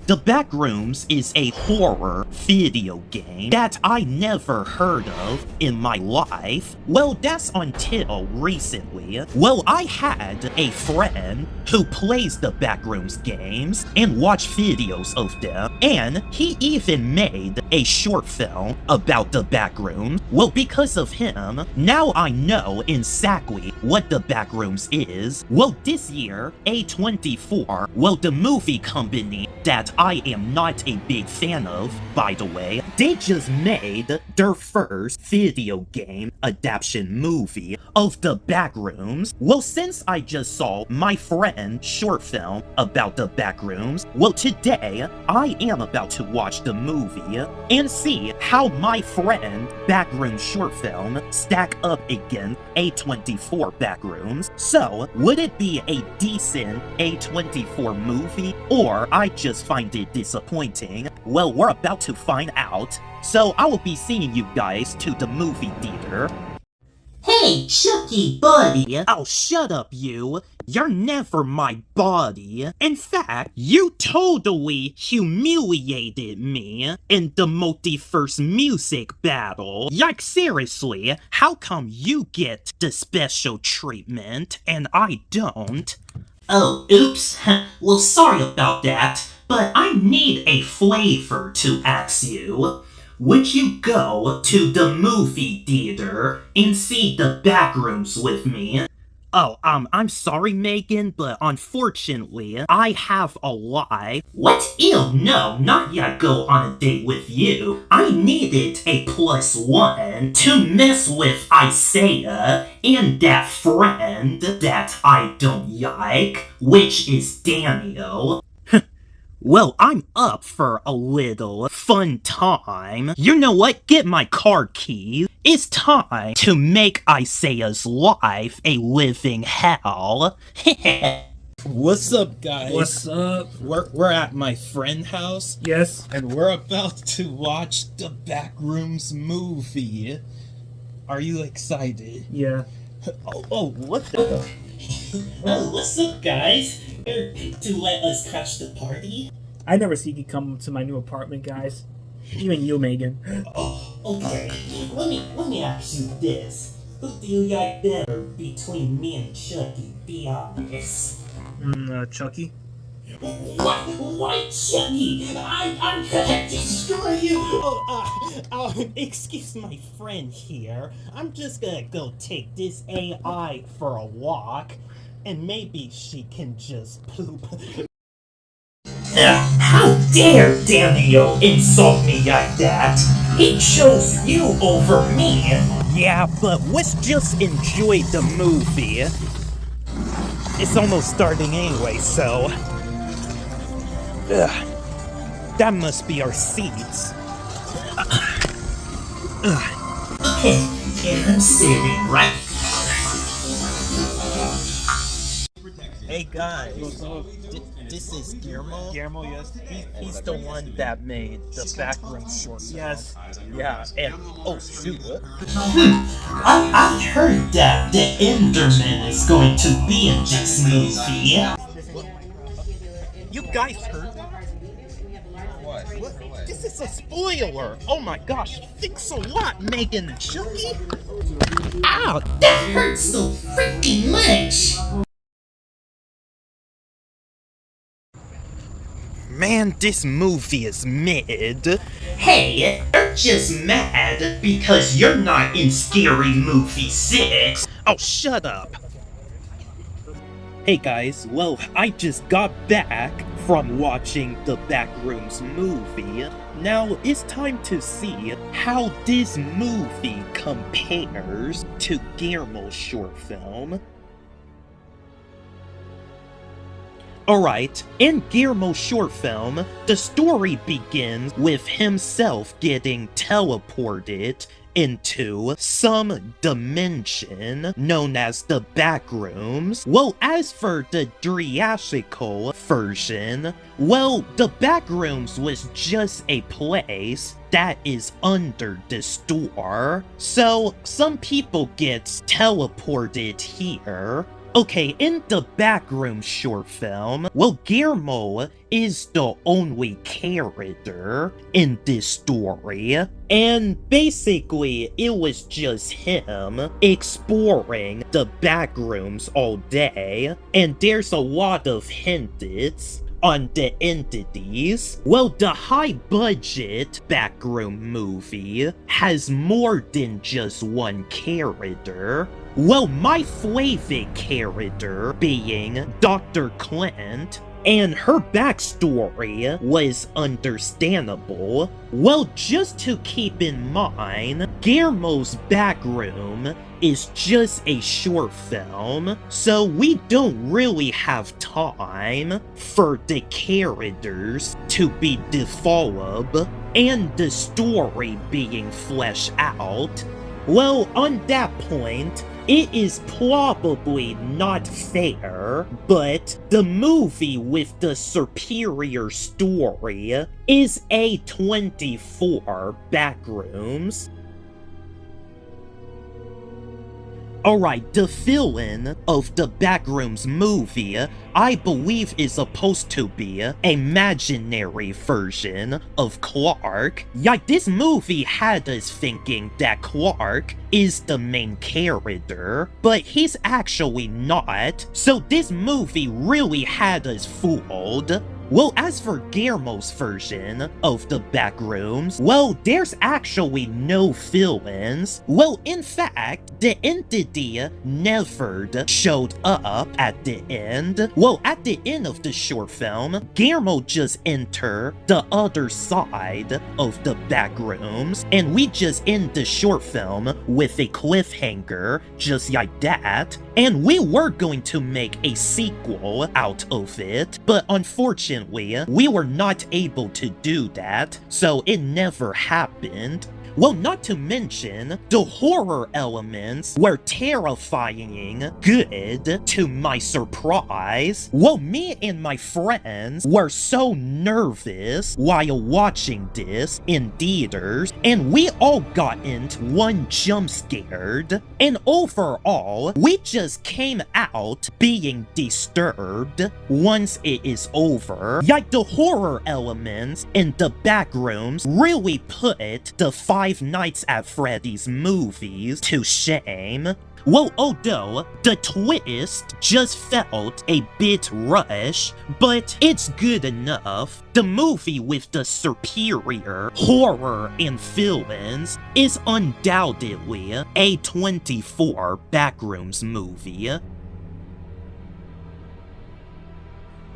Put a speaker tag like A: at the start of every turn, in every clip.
A: The BackRooms is a horror video game that I never heard of in my life. Well, that's until recently. Well, I had a friend who plays the BackRooms games and watched videos of them, and he even made a short film about the BackRooms. Well, because of him, now I know exactly what the BackRooms is. Well, this year, A24, well, the movie company that I am not a big fan of, by the way, they just made their first video game adaptation movie of the BackRooms. Well, since I just saw my friend's short film about the BackRooms, well, today I am about to watch the movie and see how my friend BackRooms short film stack up against A24 BackRooms. So, would it be a decent A24 movie, or I just find it disappointing? Well, we're about to find out. So I will be seeing you guys to the movie theater. Hey, Chucky buddy! Oh, shut up, you! You're never my buddy. In fact, you totally humiliated me in the multiverse music battle. Like, seriously, how come you get the special treatment and I don't? Oh, oops. Well, sorry about that, but I need a flavor to ask you. Would you go to the movie theater and see the BackRooms with me? Oh, I'm sorry, Megan, but unfortunately, I have a lie. What? Ew, no, not yet go on a date with you. I needed a +1 to mess with Isaiah and that friend that I don't like, which is Daniel. Well, I'm up for a little fun time. You know what? Get my car keys. It's time to make Isaiah's life a living hell.
B: What's up, guys?
C: What's up?
B: We're at my friend's house.
C: Yes.
B: And we're about to watch the BackRooms movie. Are you excited?
C: Yeah.
B: Oh, what the?
A: Oh, what's up, guys? Here to let us crash the party?
C: I never see you come to my new apartment, guys. Even you, Megan.
A: Oh, okay. Let me ask you this. Who do you like better between me and Chucky? Be honest.
C: Chucky?
A: What, Chucky? I'm gonna destroy you! Excuse my friend here. I'm just gonna go take this AI for a walk, and maybe she can just poop. How dare Daniel insult me like that? He chose you over me! Yeah, but let's just enjoy the movie. It's almost starting anyway, so... that must be our seats. And I'm sitting right. Hey guys, this is Guillermo.
C: Guillermo, yes.
A: He's the one that made the BackRooms short film.
C: Yes.
A: Yeah, and oh shoot. I heard that the Enderman is going to be in this movie. You guys heard that? What? This is a spoiler! Oh my gosh, thanks a lot, Megan and Chucky! Ow, that hurts so freaking much! Man, this movie is mid. Hey, you're just mad because you're not in Scary Movie 6. Oh, shut up. Hey guys, well, I just got back from watching the BackRooms movie. Now it's time to see how this movie compares to Guillermo's short film. Alright, in Guillermo's short film, the story begins with himself getting teleported into some dimension known as the BackRooms. Well, as for the theatrical version, well, the BackRooms was just a place that is under the store. So, some people get teleported here. Okay, in the Backrooms short film, well, Guillermo is the only character in this story, and basically it was just him exploring the Backrooms all day, and there's a lot of hints on the entities. Well, the high-budget Backroom movie has more than just one character. Well, my favorite character being Dr. Clint, and her backstory was understandable. Well, just to keep in mind, Guillermo's Backroom is just a short film, so we don't really have time for the characters to be developed and the story being fleshed out. Well, on that point, it is probably not fair, but the movie with the superior story is A24 Backrooms. Alright, the villain of the Backrooms movie, I believe is supposed to be an imaginary version of Clark. Yeah, this movie had us thinking that Clark is the main character, but he's actually not, so this movie really had us fooled. Well, as for Guillermo's version of the Backrooms, well, there's actually no villains. Well, in fact, the entity never showed up at the end. Well, at the end of the short film, Guillermo just entered the other side of the Backrooms, and we just end the short film with a cliffhanger, just like that. And we were going to make a sequel out of it, but unfortunately, we were not able to do that, so it never happened. Well, not to mention, the horror elements were terrifying good to my surprise. Well, me and my friends were so nervous while watching this in theaters, and we all got into one jump scared, and overall, we just came out being disturbed once it is over. Like, the horror elements in the Backrooms really put the Five Nights at Freddy's movies to shame. Well, although the twist just felt a bit rushed, but it's good enough. The movie with the superior horror and villains is undoubtedly a A24 Backrooms movie.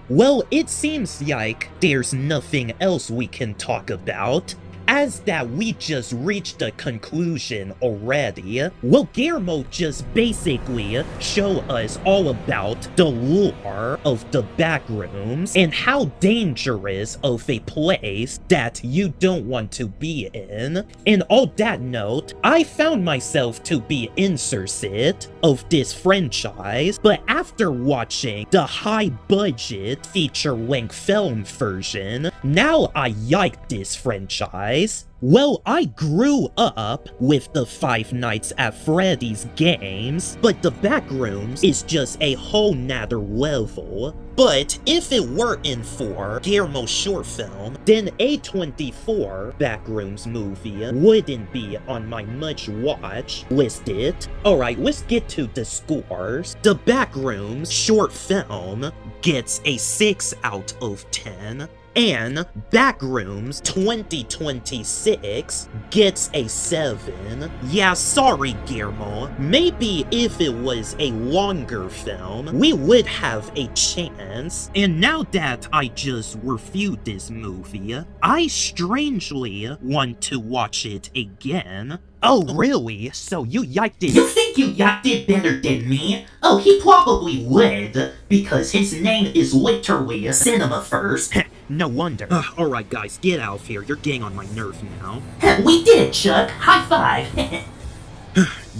A: Well, it seems like there's nothing else we can talk about, as that we just reached a conclusion already. Well, Guillermo just basically show us all about the lore of the Backrooms and how dangerous of a place that you don't want to be in. And on that note, I found myself to be interested of this franchise, but after watching the high-budget feature-length film version, now I like this franchise. Well, I grew up with the Five Nights at Freddy's games, but the Backrooms is just a whole nother level. But if it weren't for Guillermo's short film, then A24 Backrooms movie wouldn't be on my much-watch listed. Alright, let's get to the scores. The Backrooms short film gets a 6 out of 10. And Backrooms 2026 gets a 7. Yeah, sorry Guillermo, maybe if it was a longer film, we would have a chance. And now that I just reviewed this movie, I strangely want to watch it again. Oh, really? So you yiked it?
D: You think you yiked it better than me? Oh, he probably would, because his name is literally Cinema First.
A: No wonder. Alright guys, get out of here. You're getting on my nerve now.
D: We did it, Chuck. High five.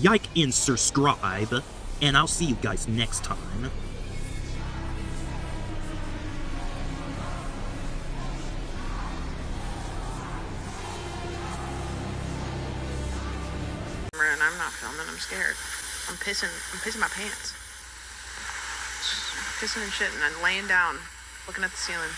A: Yike and subscribe, and I'll see you guys next time.
E: And I'm not filming, I'm scared. I'm pissing my pants. kissing and shit, and then laying down, looking at the ceiling.